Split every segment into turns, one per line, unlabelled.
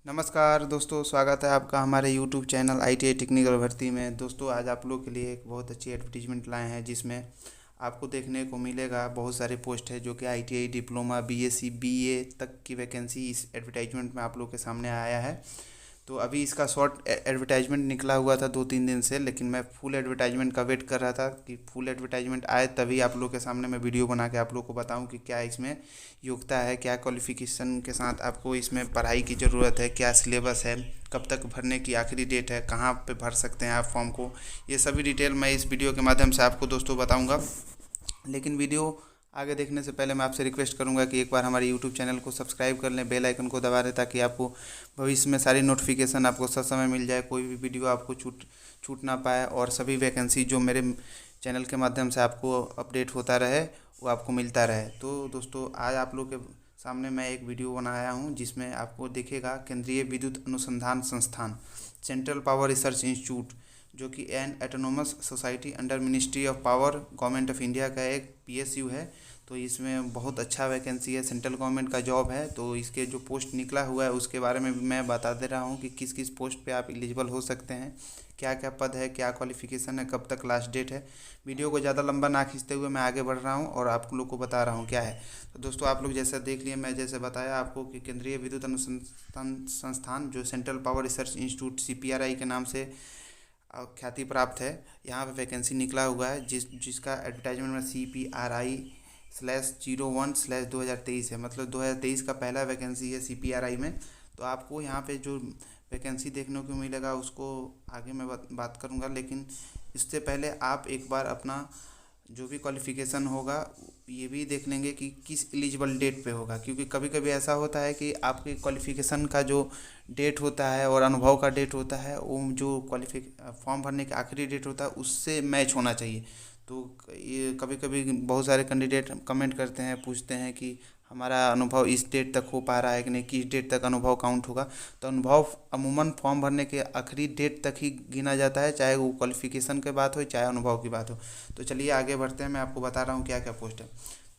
नमस्कार दोस्तों, स्वागत है आपका हमारे यूट्यूब चैनल ITI टेक्निकल भर्ती में। दोस्तों आज आप लोग के लिए एक बहुत अच्छी एडवर्टीजमेंट लाए हैं, जिसमें आपको देखने को मिलेगा बहुत सारे पोस्ट है जो कि ITI डिप्लोमा BSc BA तक की वैकेंसी इस एडवर्टाइजमेंट में आप लोग के सामने आया है। तो अभी इसका शॉर्ट एडवर्टाइजमेंट निकला हुआ था 2-3 दिन से, लेकिन मैं फुल एडवर्टाइजमेंट का वेट कर रहा था कि फुल एडवर्टाइजमेंट आए तभी आप लोग के सामने मैं वीडियो बना के आप लोग को बताऊं कि क्या इसमें योग्यता है, क्या क्वालिफिकेशन के साथ आपको इसमें पढ़ाई की ज़रूरत है, क्या सिलेबस है, कब तक भरने की आखिरी डेट है, कहाँ पे भर सकते हैं आप फॉर्म को। ये सभी डिटेल मैं इस वीडियो के माध्यम से आपको दोस्तों बताऊँगा। लेकिन वीडियो आगे देखने से पहले मैं आपसे रिक्वेस्ट करूंगा कि एक बार हमारे यूट्यूब चैनल को सब्सक्राइब कर लें, बेल आइकन को दबा दें, ताकि आपको भविष्य में सारी नोटिफिकेशन आपको समय मिल जाए, कोई भी वीडियो आपको छूट ना पाए और सभी वैकेंसी जो मेरे चैनल के माध्यम से आपको अपडेट होता रहे वो आपको मिलता रहे। तो दोस्तों आज आप लोग के सामने मैं एक वीडियो बनाया हूँ, जिसमें आपको दिखेगा केंद्रीय विद्युत अनुसंधान संस्थान सेंट्रल पावर रिसर्च इंस्टीट्यूट, जो कि an autonomous society under ministry of power government of India का एक PSU है। तो इसमें बहुत अच्छा वैकेंसी है, सेंट्रल गवर्नमेंट का जॉब है। तो इसके जो पोस्ट निकला हुआ है उसके बारे में भी मैं बता दे रहा हूँ कि किस किस पोस्ट पे आप एलिजिबल हो सकते हैं, क्या क्या पद है, क्या क्वालिफिकेशन है, कब तक लास्ट डेट है। वीडियो को ज़्यादा लंबा ना खींचते हुए मैं आगे बढ़ रहा हूँ और आप लोग को बता रहा हूँ क्या है। तो दोस्तों आप लोग जैसा देख लिए, मैं जैसे बताया आपको कि केंद्रीय विद्युत अनुसंधान संस्थान जो central power research institute CPRI के नाम से ख्याति प्राप्त है, यहाँ पे वैकेंसी निकला हुआ है, जिसका एडवर्टाइजमेंट में CPRI/01/2023 है। मतलब 2023 का पहला वैकेंसी है CPRI में। तो आपको यहाँ पे जो वैकेंसी देखने को मिलेगा उसको आगे मैं बात करूँगा, लेकिन इससे पहले आप एक बार अपना जो भी क्वालिफ़िकेशन होगा ये भी देख लेंगे कि किस एलिजिबल डेट पे होगा, क्योंकि कभी कभी ऐसा होता है कि आपके क्वालिफ़िकेशन का जो डेट होता है और अनुभव का डेट होता है, वो जो फॉर्म भरने का आखिरी डेट होता है उससे मैच होना चाहिए। तो ये कभी कभी बहुत सारे कैंडिडेट कमेंट करते हैं, पूछते हैं कि हमारा अनुभव इस डेट तक हो पा रहा है कि नहीं, किस डेट तक अनुभव काउंट होगा। तो अनुभव अमूमन फॉर्म भरने के आखिरी डेट तक ही गिना जाता है, चाहे वो क्वालिफ़िकेशन की बात हो चाहे अनुभव की बात हो। तो चलिए आगे बढ़ते हैं, मैं आपको बता रहा हूँ क्या क्या पोस्ट है।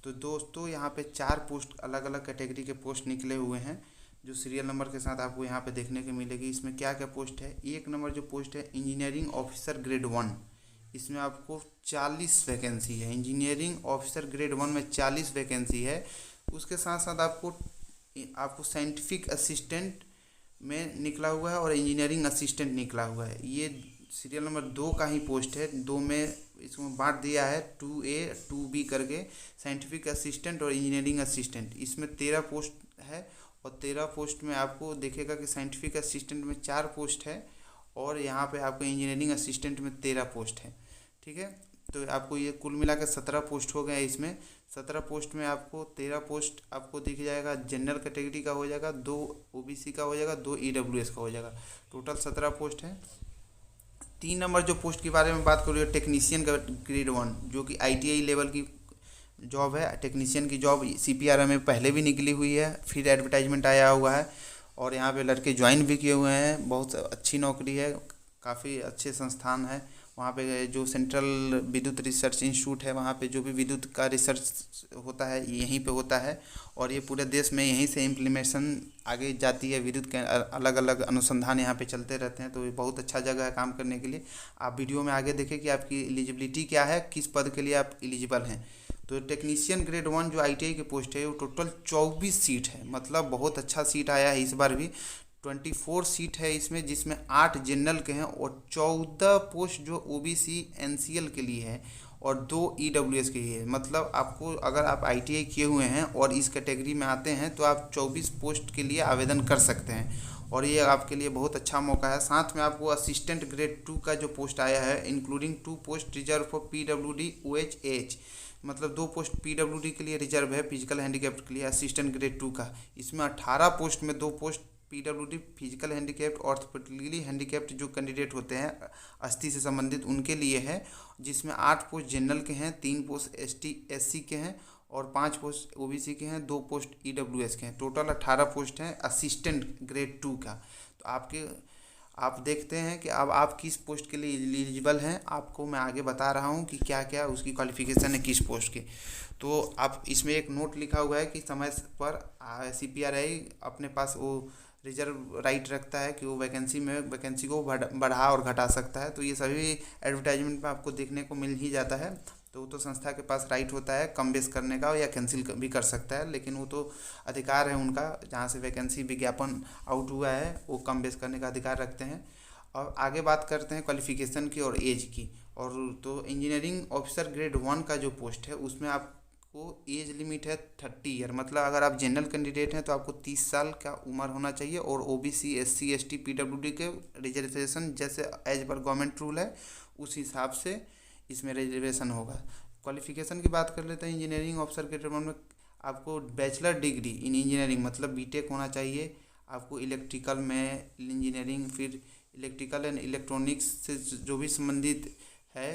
तो दोस्तों यहाँ पे 4 पोस्ट अलग अलग कैटेगरी के पोस्ट निकले हुए हैं, जो सीरियल नंबर के साथ आपको यहाँ पे देखने को मिलेगी। इसमें क्या क्या पोस्ट है, 1 नंबर जो पोस्ट है इंजीनियरिंग ऑफिसर ग्रेड 1, इसमें आपको 40 वैकेंसी है। इंजीनियरिंग ऑफिसर ग्रेड 1 में 40 वैकेंसी है। उसके साथ साथ आपको साइंटिफिक असिस्टेंट में निकला हुआ है और इंजीनियरिंग असिस्टेंट निकला हुआ है। ये सीरियल नंबर 2 का ही पोस्ट है। 2 में इसमें बांट दिया है 2A 2B करके, साइंटिफिक असिस्टेंट और इंजीनियरिंग असिस्टेंट। इसमें 13 पोस्ट है और 13 पोस्ट में आपको देखेगा कि साइंटिफिक असिस्टेंट में 4 पोस्ट है और यहाँ पे आपको इंजीनियरिंग असिस्टेंट में 13 पोस्ट है। ठीक है, तो आपको ये कुल मिला के 17 पोस्ट हो गए। इसमें 17 पोस्ट में आपको 13 पोस्ट आपको दिख जाएगा जनरल कैटेगरी का हो जाएगा, 2 OBC का हो जाएगा, 2 EWS का हो जाएगा। टोटल 17 पोस्ट है। 3 नंबर जो पोस्ट के बारे में बात करूँ, टेक्नीशियन का ग्रेड 1, जो कि ITI लेवल की जॉब है। टेक्नीशियन की जॉब CPRI में पहले भी निकली हुई है, फिर एडवर्टाइजमेंट आया हुआ है और यहाँ पे लड़के ज्वाइन भी किए हुए हैं। बहुत अच्छी नौकरी है, काफ़ी अच्छे संस्थान है। वहाँ पे जो सेंट्रल विद्युत रिसर्च इंस्टीट्यूट है, वहाँ पे जो भी विद्युत का रिसर्च होता है यहीं पे होता है और ये पूरे देश में यहीं से इम्प्लीमेशन आगे जाती है। विद्युत के अलग अलग अनुसंधान यहाँ पे चलते रहते हैं। तो ये बहुत अच्छा जगह है काम करने के लिए। आप वीडियो में आगे देखें कि आपकी एलिजिबिलिटी क्या है, किस पद के लिए आप एलिजिबल हैं। तो टेक्नीशियन ग्रेड 1 जो ITI की पोस्ट है वो टोटल 24 सीट है। मतलब बहुत अच्छा सीट आया है इस बार भी। 24 सीट है इसमें, जिसमें 8 जनरल के हैं और 14 पोस्ट जो OBC NCL के लिए है और 2 EWS के लिए है। मतलब आपको अगर आप ITI किए हुए हैं और इस कैटेगरी में आते हैं तो आप 24 पोस्ट के लिए आवेदन कर सकते हैं और ये आपके लिए बहुत अच्छा मौका है। साथ में आपको असिस्टेंट ग्रेड 2 का जो पोस्ट आया है, including 2 post reserve for PWD OH-AH, मतलब 2 पोस्ट PWD के लिए रिजर्व है, फिजिकल हैंडीकैप्ड के लिए, असिस्टेंट ग्रेड 2 का। इसमें 18 पोस्ट में 2 post PWD physical handicapped orthopaedically handicapped जो कैंडिडेट होते हैं अस्थि से संबंधित उनके लिए है, जिसमें 8 पोस्ट जनरल के हैं, 3 पोस्ट ST SC के हैं और 5 पोस्ट OBC के हैं, 2 पोस्ट EWS के हैं। टोटल 18 पोस्ट हैं असिस्टेंट ग्रेड 2 का। तो आप देखते हैं कि अब आप किस पोस्ट के लिए एलिजिबल हैं। आपको मैं आगे बता रहा हूं कि क्या क्या उसकी क्वालिफिकेशन है किस पोस्ट की। तो आप इसमें एक नोट लिखा हुआ है कि समय पर CPRI अपने पास वो रिजर्व राइट रखता है कि वो वैकेंसी को बढ़ा और घटा सकता है। तो ये सभी एडवर्टाइजमेंट में आपको देखने को मिल ही जाता है। तो संस्था के पास राइट होता है कम बेस करने का या कैंसिल भी कर सकता है, लेकिन वो तो अधिकार है उनका, जहाँ से वैकेंसी विज्ञापन आउट हुआ है वो कम बेस करने का अधिकार रखते हैं। और आगे बात करते हैं क्वालिफिकेशन की और एज की। और तो इंजीनियरिंग ऑफिसर ग्रेड 1 का जो पोस्ट है उसमें आपको एज लिमिट है 30 ईयर। मतलब अगर आप जनरल कैंडिडेट हैं तो आपको 30 साल का उम्र होना चाहिए, और ओबीसी SC ST PWD के रिजर्वेशन जैसे एज पर गवर्नमेंट रूल है उस हिसाब से इसमें रिजर्वेशन होगा। क्वालिफिकेशन की बात कर लेते हैं। इंजीनियरिंग ऑफिसर ग्रेड 1 में आपको बैचलर डिग्री इन इंजीनियरिंग मतलब बीटेक होना चाहिए। आपको इलेक्ट्रिकल में इंजीनियरिंग, फिर इलेक्ट्रिकल एंड इलेक्ट्रॉनिक्स से जो भी संबंधित है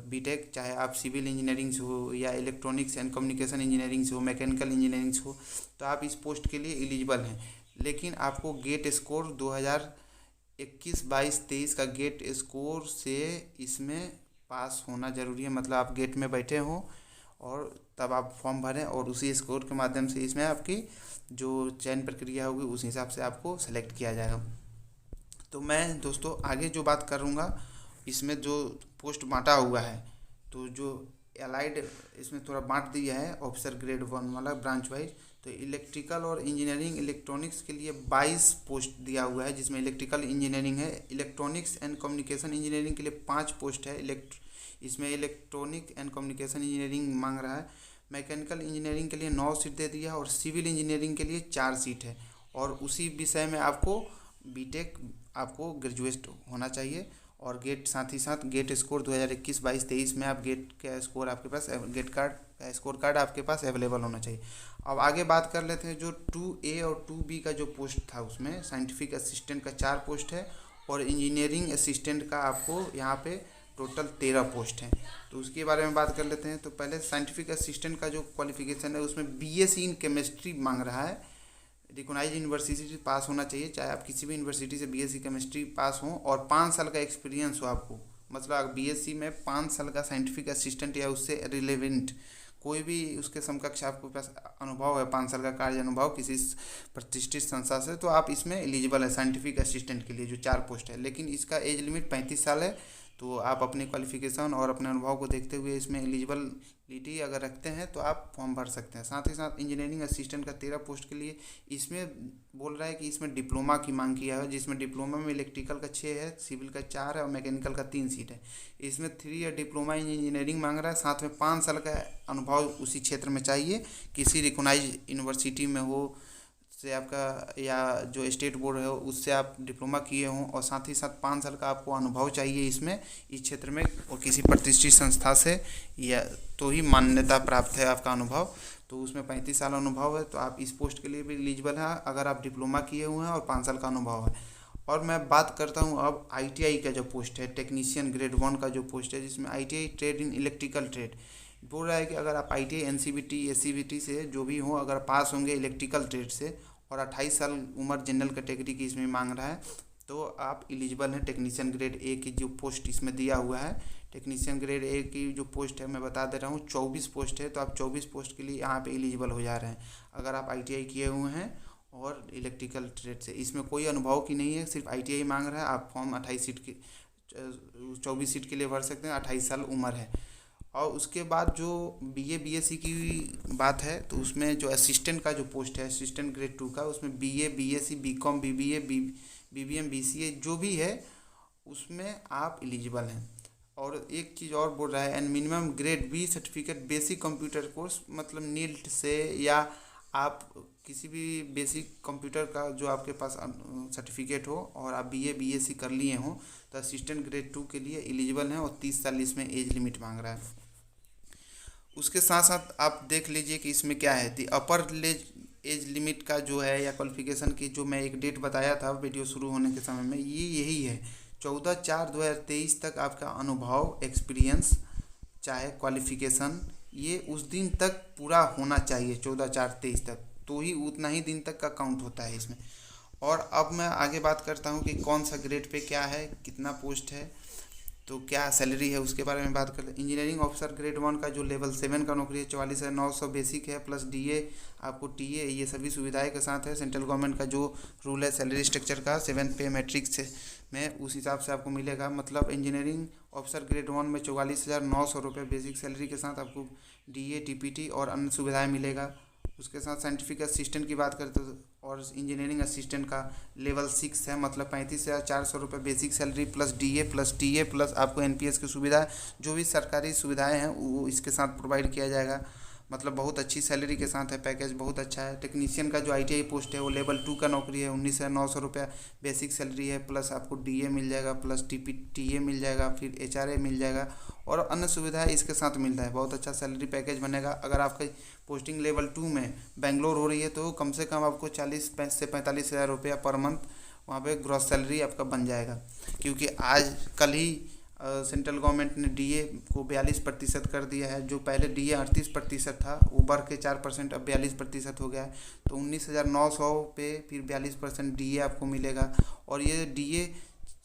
बीटेक, चाहे आप सिविल इंजीनियरिंग से हो या इलेक्ट्रॉनिक्स एंड कम्युनिकेशन इंजीनियरिंग से हो, मैकेनिकल इंजीनियरिंग से हो, तो आप इस पोस्ट के लिए एलिजिबल हैं। लेकिन आपको गेट स्कोर 2021, 22, 23 का गेट स्कोर से इसमें पास होना ज़रूरी है। मतलब आप गेट में बैठे हों और तब आप फॉर्म भरें, और उसी स्कोर के माध्यम से इसमें आपकी जो चयन प्रक्रिया होगी उस हिसाब से आपको सेलेक्ट किया जाएगा। तो मैं दोस्तों आगे जो बात करूँगा, इसमें जो पोस्ट बांटा हुआ है, तो जो एलाइड इसमें थोड़ा बांट दिया है ऑफिसर ग्रेड 1 वाला ब्रांच वाइज। तो इलेक्ट्रिकल और इंजीनियरिंग इलेक्ट्रॉनिक्स के लिए 22 पोस्ट दिया हुआ है, जिसमें इलेक्ट्रिकल इंजीनियरिंग है। इलेक्ट्रॉनिक्स एंड कम्युनिकेशन इंजीनियरिंग के लिए 5 पोस्ट है। इसमें इलेक्ट्रॉनिक एंड कम्युनिकेशन इंजीनियरिंग मांग रहा है। मैकेनिकल इंजीनियरिंग के लिए 9 सीट दे दिया है, और सिविल इंजीनियरिंग के लिए 4 सीट है। और उसी विषय में आपको बीटेक आपको ग्रेजुएट होना चाहिए। और गेट साथ ही साथ गेट स्कोर 2021, 22, 23 में आप गेट का स्कोर आपके पास, गेट कार्ड का स्कोर कार्ड आपके पास अवेलेबल होना चाहिए। अब आगे बात कर लेते हैं जो 2A और 2B का जो पोस्ट था, उसमें साइंटिफिक असिस्टेंट का 4 पोस्ट है, और इंजीनियरिंग असिस्टेंट का आपको यहाँ पे टोटल 13 पोस्ट हैं। तो उसके बारे में बात कर लेते हैं। तो पहले साइंटिफिक असिस्टेंट का जो क्वालिफिकेशन है उसमें BSc इन केमिस्ट्री मांग रहा है। रिकॉग्नाइज्ड यूनिवर्सिटी से पास होना चाहिए, चाहे आप किसी भी यूनिवर्सिटी से BSc केमिस्ट्री पास हों, और 5 साल का एक्सपीरियंस हो आपको। मतलब आप BSc में 5 साल का साइंटिफिक असिस्टेंट या उससे रिलेवेंट कोई भी उसके समकक्ष आपके पास अनुभव है, 5 साल का कार्य अनुभव किसी प्रतिष्ठित संस्था से, तो आप इसमें एलिजिबल है साइंटिफिक असिस्टेंट के लिए जो 4 पोस्ट है। लेकिन इसका एज लिमिट 35 साल है। तो आप अपने क्वालिफिकेशन और अपने अनुभव को देखते हुए इसमें एलिजिबिलिटी अगर रखते हैं तो आप फॉर्म भर सकते हैं। साथ ही साथ इंजीनियरिंग असिस्टेंट का 13 पोस्ट के लिए इसमें बोल रहा है कि इसमें डिप्लोमा की मांग किया है, जिसमें डिप्लोमा में इलेक्ट्रिकल का 6 है, सिविल का 4 है और मैकेनिकल का 3 सीट है। इसमें 3 ईयर डिप्लोमा इन इंजीनियरिंग मांग रहा है। साथ में 5 साल का अनुभव उसी क्षेत्र में चाहिए, किसी रिकॉग्नाइज्ड यूनिवर्सिटी में हो से आपका, या जो स्टेट बोर्ड है उससे आप डिप्लोमा किए हों, और साथ ही साथ 5 साल का आपको अनुभव चाहिए इसमें, इस क्षेत्र में, और किसी प्रतिष्ठित संस्था से या तो ही मान्यता प्राप्त है आपका अनुभव। तो उसमें 35 साल अनुभव है, तो आप इस पोस्ट के लिए भी एलिजिबल हैं अगर आप डिप्लोमा किए हुए हैं और 5 साल का अनुभव है। और मैं बात करता हूँ अब ITI का जो पोस्ट है, टेक्नीशियन ग्रेड 1 का जो पोस्ट है, जिसमें ITI trade in electrical trade बोल रहा है कि अगर आप ITI NCVT SCVT से जो भी हो, अगर पास होंगे इलेक्ट्रिकल ट्रेड से, और 28 साल उम्र जनरल कैटेगरी की इसमें मांग रहा है, तो आप एलिजिबल हैं। टेक्नीशियन ग्रेड A की जो पोस्ट इसमें दिया हुआ है, टेक्नीशियन ग्रेड A की जो पोस्ट है मैं बता दे रहा हूँ 24 पोस्ट है। तो आप 24 पोस्ट के लिए यहाँ पे एलिजिबल हो जा रहे हैं अगर आप ITI किए हुए हैं और इलेक्ट्रिकल ट्रेड से। इसमें कोई अनुभव की नहीं है, सिर्फ ITI मांग रहा है। आप फॉर्म 28 सीट की 24 सीट के लिए भर सकते हैं, 28 साल उम्र है। और उसके बाद जो BA BSc की बात है, तो उसमें जो असिस्टेंट का जो पोस्ट है, असिस्टेंट ग्रेड 2 का, उसमें BA BSc BCom BBA BBM BCA जो भी है उसमें आप एलिजिबल हैं। और एक चीज़ और बोल रहा है, and minimum grade B certificate basic computer course, मतलब नीट से, या आप किसी भी बेसिक कंप्यूटर का जो आपके पास सर्टिफिकेट हो और आप BA BSc कर लिए हों, तो असिस्टेंट ग्रेड 2 के लिए एलिजिबल हैं, और 30 साल इसमें एज लिमिट मांग रहा है। उसके साथ साथ आप देख लीजिए कि इसमें क्या है, दी अपर एज लिमिट का जो है या क्वालिफिकेशन की जो मैं एक डेट बताया था वीडियो शुरू होने के समय में, ये यही है 14/4/2023 तक आपका अनुभव, एक्सपीरियंस, चाहे क्वालिफिकेशन, ये उस दिन तक पूरा होना चाहिए 14/4/23 तक, तो ही उतना ही दिन तक का काउंट होता है इसमें। और अब मैं आगे बात करता हूँ कि कौन सा ग्रेड पे क्या है, कितना पोस्ट है। तो क्या सैलरी है उसके बारे में बात कर ले। इंजीनियरिंग ऑफिसर ग्रेड 1 का जो लेवल 7 का नौकरी है 44,900 बेसिक है, प्लस डीए आपको टीए ये सभी सुविधाएं के साथ है। सेंट्रल गवर्नमेंट का जो रूल है सैलरी स्ट्रक्चर का 7 पे मैट्रिक्स में, उस हिसाब से आपको मिलेगा। मतलब इंजीनियरिंग ऑफिसर ग्रेड 1 में 44,900 रुपये बेसिक सैलरी के साथ आपको डीए टीपीटी और अन्य सुविधाएँ मिलेगा। उसके साथ साइंटिफिक असिस्टेंट की बात करते तो और इंजीनियरिंग असिस्टेंट का लेवल 6 है, मतलब 35,400 रुपये basic salary, plus DA plus TA plus आपको एनपीएस की सुविधा, जो भी सरकारी सुविधाएं हैं वो इसके साथ प्रोवाइड किया जाएगा। मतलब बहुत अच्छी सैलरी के साथ है, पैकेज बहुत अच्छा है। टेक्नीशियन का जो आईटीआई पोस्ट है वो लेवल 2 का नौकरी है, 19,900 रुपया बेसिक सैलरी है, प्लस आपको डीए मिल जाएगा, प्लस टीए मिल जाएगा, फिर एचआरए मिल जाएगा और अन्य सुविधाएं इसके साथ मिल रहा है। बहुत अच्छा सैलरी पैकेज बनेगा। अगर आपकी पोस्टिंग लेवल 2 में बेंगलोर हो रही है तो कम से कम आपको 40 से 45 हज़ार रुपया पर मंथ वहाँ पे ग्रॉस सैलरी आपका बन जाएगा। क्योंकि आज कल ही सेंट्रल गवर्नमेंट ने डीए को 42% कर दिया है। जो पहले डीए 38% था वो बढ़ के 4% अब 42% हो गया है। तो 19,900 पे फिर 42% डीए आपको मिलेगा। और ये डीए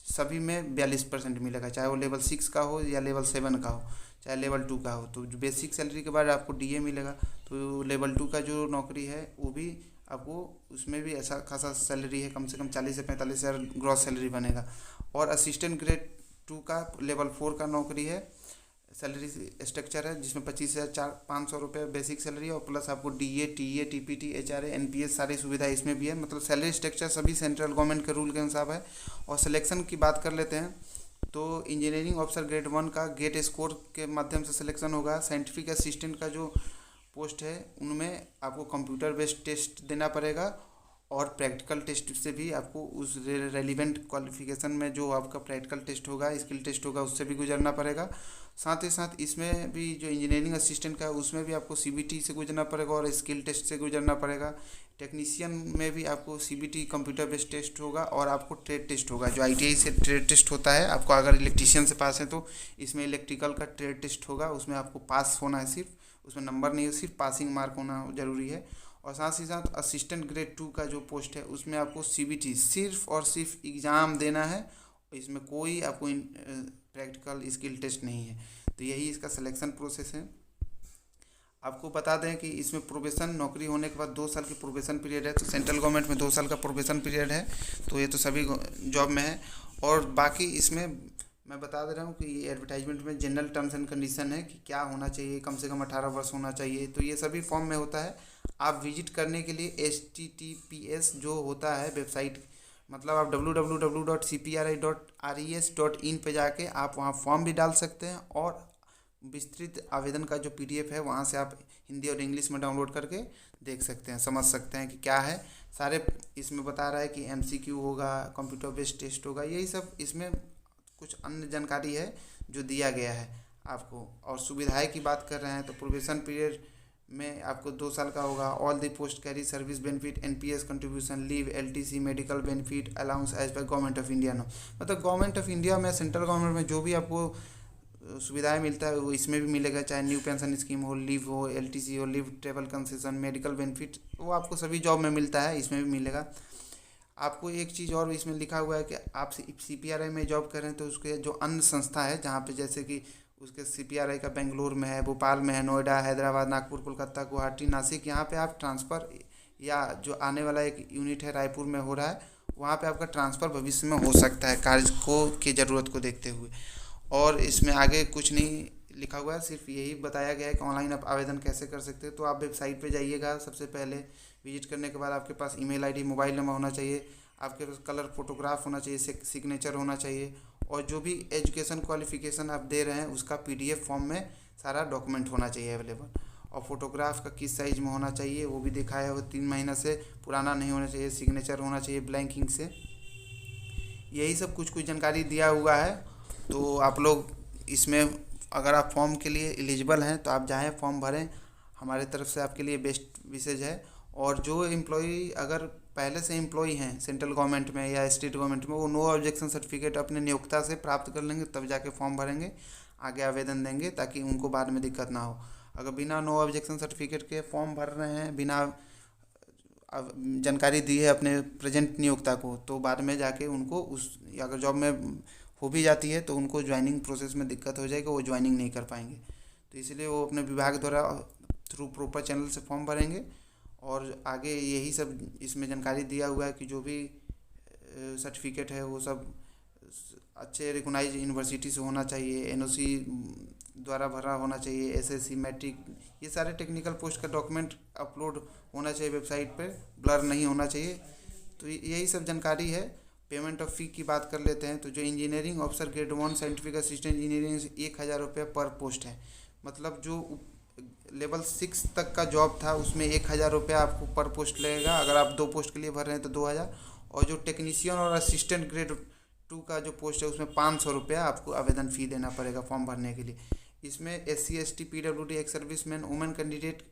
सभी में 42% मिलेगा, चाहे वो लेवल 6 का हो या लेवल 7 का हो, चाहे लेवल 2 का हो। तो जो बेसिक सैलरी के बाद आपको डीए मिलेगा। तो लेवल 2 का जो नौकरी है वो भी आपको उसमें भी ऐसा खासा सैलरी है, कम से कम 40 से 45 हज़ार ग्रॉस सैलरी बनेगा। और असिस्टेंट ग्रेड 2 का लेवल 4 का नौकरी है, सैलरी स्ट्रक्चर है जिसमें 25,500 रुपये बेसिक सैलरी और प्लस आपको DA TA TPT HRA NPS सारी सुविधा इसमें भी है। मतलब सैलरी स्ट्रक्चर सभी सेंट्रल गवर्नमेंट के रूल के अनुसार है। और सिलेक्शन की बात कर लेते हैं तो इंजीनियरिंग ऑफिसर ग्रेड 1 का गेट स्कोर के माध्यम से सिलेक्शन होगा। साइंटिफिक असिस्टेंट का जो पोस्ट है उनमें आपको कंप्यूटर बेस्ड टेस्ट देना पड़ेगा और प्रैक्टिकल टेस्ट से भी आपको उस रेलिवेंट क्वालिफिकेशन में जो आपका प्रैक्टिकल टेस्ट होगा, स्किल टेस्ट होगा, उससे भी गुजरना पड़ेगा। साथ ही साथ इसमें भी जो इंजीनियरिंग असिस्टेंट का है उसमें भी आपको सीबीटी से गुजरना पड़ेगा और स्किल टेस्ट से गुजरना पड़ेगा। टेक्नीशियन में भी आपको सीबीटी कंप्यूटर बेस्ड टेस्ट होगा और आपको ट्रेड टेस्ट होगा, जो आईटीआई से ट्रेड टेस्ट होता है। आपको अगर इलेक्ट्रीशियन से पास है तो इसमें इलेक्ट्रिकल का ट्रेड टेस्ट होगा, उसमें आपको पास होना है, सिर्फ उसमें नंबर नहीं है, सिर्फ पासिंग मार्क होना जरूरी है। और साथ ही साथ असिस्टेंट ग्रेड 2 का जो पोस्ट है उसमें आपको सीबीटी सिर्फ और सिर्फ एग्ज़ाम देना है, इसमें कोई आपको प्रैक्टिकल स्किल टेस्ट नहीं है। तो यही इसका सिलेक्शन प्रोसेस है। आपको बता दें कि इसमें प्रोबेशन नौकरी होने के बाद 2 साल की प्रोबेशन पीरियड है। तो सेंट्रल गवर्नमेंट में 2 साल का प्रोबेशन पीरियड है, तो ये तो सभी जॉब में है। और बाकी इसमें मैं बता दे रहा हूँ कि ये एडवर्टाइजमेंट में जनरल टर्म्स एंड कंडीशन है कि क्या होना चाहिए, कम से कम 18 वर्ष होना चाहिए। तो ये सभी फॉर्म में होता है। आप विजिट करने के लिए https जो होता है वेबसाइट, मतलब आप www.cpri.res.in पे जाके आप वहाँ फॉर्म भी डाल सकते हैं और विस्तृत आवेदन का जो पीडीएफ है वहाँ से आप हिंदी और इंग्लिश में डाउनलोड करके देख सकते हैं, समझ सकते हैं कि क्या है। सारे इसमें बता रहा है कि एमसीक्यू होगा, कंप्यूटर बेस्ड टेस्ट होगा, यही सब इसमें कुछ अन्य जानकारी है जो दिया गया है आपको। और सुविधाएं की बात कर रहे हैं तो प्रोबेशन पीरियड में आपको 2 साल का होगा। All the post carry service benefit, NPS contribution, leave, LTC, medical benefit, allowance as per government of India. No मतलब गवर्नमेंट ऑफ इंडिया में, सेंट्रल गवर्नमेंट में जो भी आपको सुविधाएं मिलता है वो इसमें भी मिलेगा, चाहे न्यू पेंशन स्कीम हो, लीव हो, एलटीसी हो, leave, travel concession, medical benefit, वो आपको सभी जॉब में मिलता है, इसमें भी मिलेगा। आपको एक चीज़ और इसमें लिखा हुआ है कि आप सीपीआरआई में जॉब कर रहे हैं तो उसके जो अन्य संस्था है जहाँ पे जैसे कि उसके सीपीआरआई का बेंगलोर में है, भोपाल में है, नोएडा, हैदराबाद, नागपुर, कोलकाता, गुवाहाटी, नासिक, यहाँ पे आप ट्रांसफ़र या जो आने वाला एक यूनिट है रायपुर में हो रहा है वहाँ पे आपका ट्रांसफ़र भविष्य में हो सकता है कार्य को की ज़रूरत को देखते हुए। और इसमें आगे कुछ नहीं लिखा हुआ है, सिर्फ यही बताया गया है कि ऑनलाइन आप आवेदन कैसे कर सकते हैं। तो आप वेबसाइट पे जाइएगा, सबसे पहले विजिट करने के बाद आपके पास ईमेल आईडी, मोबाइल नंबर होना चाहिए, आपके पास कलर फोटोग्राफ होना चाहिए, सिग्नेचर होना चाहिए और जो भी एजुकेशन क्वालिफिकेशन आप दे रहे हैं उसका पीडीएफ फॉर्म में सारा डॉक्यूमेंट होना चाहिए अवेलेबल। और फोटोग्राफ का किस साइज में होना चाहिए वो भी दिखाया हो, 3 महीना से पुराना नहीं होना चाहिए, सिग्नेचर होना चाहिए ब्लैंक इंक से। यही सब कुछ कुछ जानकारी दिया हुआ है। तो आप लोग इसमें अगर आप फॉर्म के लिए एलिजिबल हैं तो आप जाएँ फॉर्म भरें, हमारे तरफ से आपके लिए बेस्ट विशेज है। और जो एम्प्लॉई अगर पहले से एम्प्लॉई हैं सेंट्रल गवर्नमेंट में या स्टेट गवर्नमेंट में, वो नो ऑब्जेक्शन सर्टिफिकेट अपने नियोक्ता से प्राप्त कर लेंगे, तब जाके फॉर्म भरेंगे, आगे आवेदन देंगे, ताकि उनको बाद में दिक्कत ना हो। अगर बिना नो ऑब्जेक्शन सर्टिफिकेट के फॉर्म भर रहे हैं, बिना जानकारी दी है अपने प्रेजेंट नियोक्ता को, तो बाद में जाके उनको उस अगर जॉब में हो भी जाती है तो उनको ज्वाइनिंग प्रोसेस में दिक्कत हो जाएगी, वो ज्वाइनिंग नहीं कर पाएंगे। तो इसलिए वो अपने विभाग द्वारा थ्रू प्रॉपर चैनल से फॉर्म भरेंगे। और आगे यही सब इसमें जानकारी दिया हुआ है कि जो भी सर्टिफिकेट है वो सब अच्छे रिकॉग्नाइज यूनिवर्सिटी से होना चाहिए, एनओसी द्वारा भरा होना चाहिए, एसएससी मैट्रिक, ये सारे टेक्निकल पोस्ट का डॉक्यूमेंट अपलोड होना चाहिए वेबसाइट पर, ब्लर नहीं होना चाहिए। तो यही सब जानकारी है। पेमेंट ऑफ फ़ी की बात कर लेते हैं। तो जो engineering officer grade 1 scientific assistant engineering से 1,000 रुपये पर पोस्ट है। मतलब जो लेवल 6 तक का जॉब था उसमें 1,000 रुपये आपको पर पोस्ट लगेगा। अगर आप 2 पोस्ट के लिए भर रहे हैं तो 2,000। और जो टेक्नीशियन और असिस्टेंट ग्रेड 2 का जो पोस्ट है उसमें 500 रुपया आपको आवेदन फ़ी देना पड़ेगा फॉर्म भरने के लिए। इसमें SC ST PWD ex serviceman women candidate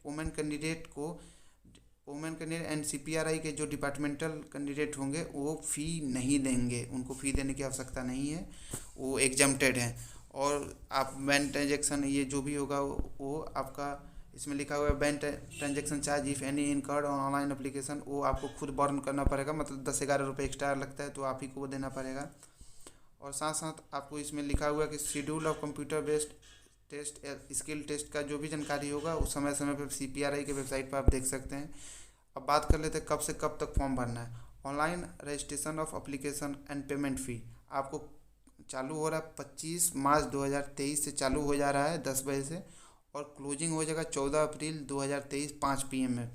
and CPRI के जो डिपार्टमेंटल कैंडिडेट होंगे वो फ़ी नहीं देंगे, उनको फ़ी देने की आवश्यकता नहीं है, वो एग्जम्प्टेड हैं। और आप बैंक ट्रांजेक्शन ये जो भी होगा वो आपका इसमें लिखा हुआ है bank transaction charge if any incurred online application, वो आपको खुद बर्न करना पड़ेगा। मतलब 10-11 रुपये एक्स्ट्रा लगता है तो आप ही को वो देना पड़ेगा। और साथ साथ आपको इसमें लिखा हुआ है कि schedule of computer based test skill test का जो भी जानकारी होगा उस समय समय पर CPRI के वेबसाइट पर आप देख सकते हैं। अब बात कर लेते हैं कब से कब तक फॉर्म भरना है। Online registration of application and payment fee आपको चालू हो रहा है 25 मार्च 2023 से चालू हो जा रहा है 10 बजे से, और क्लोजिंग हो जाएगा 14 अप्रैल 2023 5 PM में।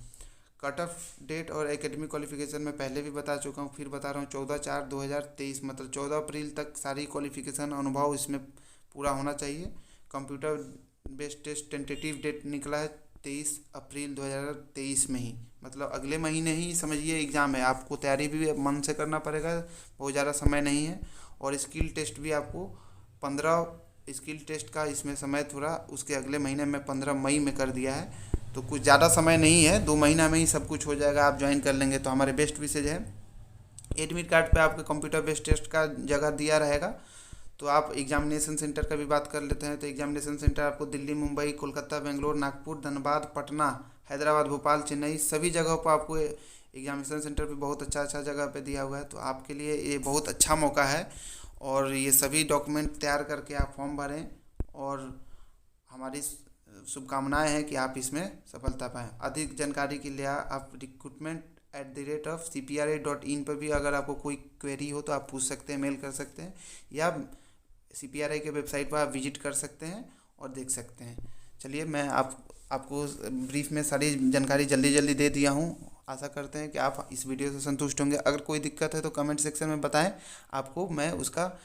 कट ऑफ डेट और एकेडमिक क्वालिफिकेशन में पहले भी बता चुका हूँ, फिर बता रहा हूँ 14/4/2023 मतलब 14 अप्रैल तक सारी क्वालिफिकेशन अनुभव इसमें पूरा होना चाहिए। Computer based test tentative date निकला है 23 अप्रैल 2023 में ही, मतलब अगले महीने ही समझिए एग्ज़ाम है। आपको तैयारी भी मन से करना पड़ेगा, बहुत ज़्यादा समय नहीं है। और स्किल टेस्ट भी आपको 15 स्किल टेस्ट का इसमें समय थोड़ा उसके अगले महीने में 15 मई में कर दिया है, तो कुछ ज़्यादा समय नहीं है, 2 महीना में ही सब कुछ हो जाएगा, आप ज्वाइन कर लेंगे। तो हमारे बेस्ट विशेज है। एडमिट कार्ड पे आपके कंप्यूटर बेस्ड टेस्ट का जगह दिया रहेगा। तो आप एग्जामिनेशन सेंटर का भी बात कर लेते हैं। तो एग्जामिनेशन सेंटर आपको दिल्ली, मुंबई, कोलकाता, बेंगलोर, नागपुर, धनबाद, पटना, हैदराबाद, भोपाल, चेन्नई सभी जगहों पर आपको एग्जामिनेशन सेंटर भी बहुत अच्छा जगह पे दिया हुआ है। तो आपके लिए ये बहुत अच्छा मौका है। और ये सभी डॉक्यूमेंट तैयार करके आप फॉर्म भरें, और हमारी शुभकामनाएं हैं कि आप इसमें सफलता पाएँ। अधिक जानकारी के लिए आप recruitment@CPRI.in पर भी अगर आपको कोई क्वेरी हो तो आप पूछ सकते हैं, मेल कर सकते हैं, या CPRI के वेबसाइट पर आप विजिट कर सकते हैं और देख सकते हैं। चलिए, मैं आपको ब्रीफ में सारी जानकारी जल्दी दे दिया हूँ। आशा करते हैं कि आप इस वीडियो से संतुष्ट होंगे। अगर कोई दिक्कत है तो कमेंट सेक्शन में बताएं, आपको मैं उसका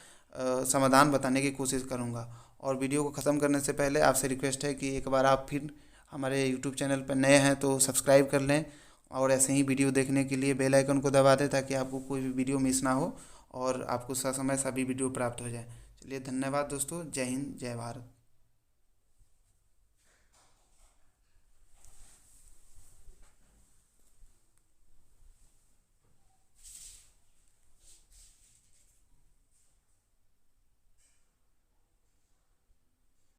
समाधान बताने की कोशिश करूँगा। और वीडियो को ख़त्म करने से पहले आपसे रिक्वेस्ट है कि एक बार आप फिर हमारे YouTube चैनल पर नए हैं तो सब्सक्राइब कर लें, और ऐसे ही वीडियो देखने के लिए बेल आइकन को दबा दें ताकि आपको कोई भी वीडियो मिस ना हो और आपको ससमय सभी वीडियो प्राप्त हो जाए। चलिए, धन्यवाद दोस्तों। जय हिंद, जय भारत।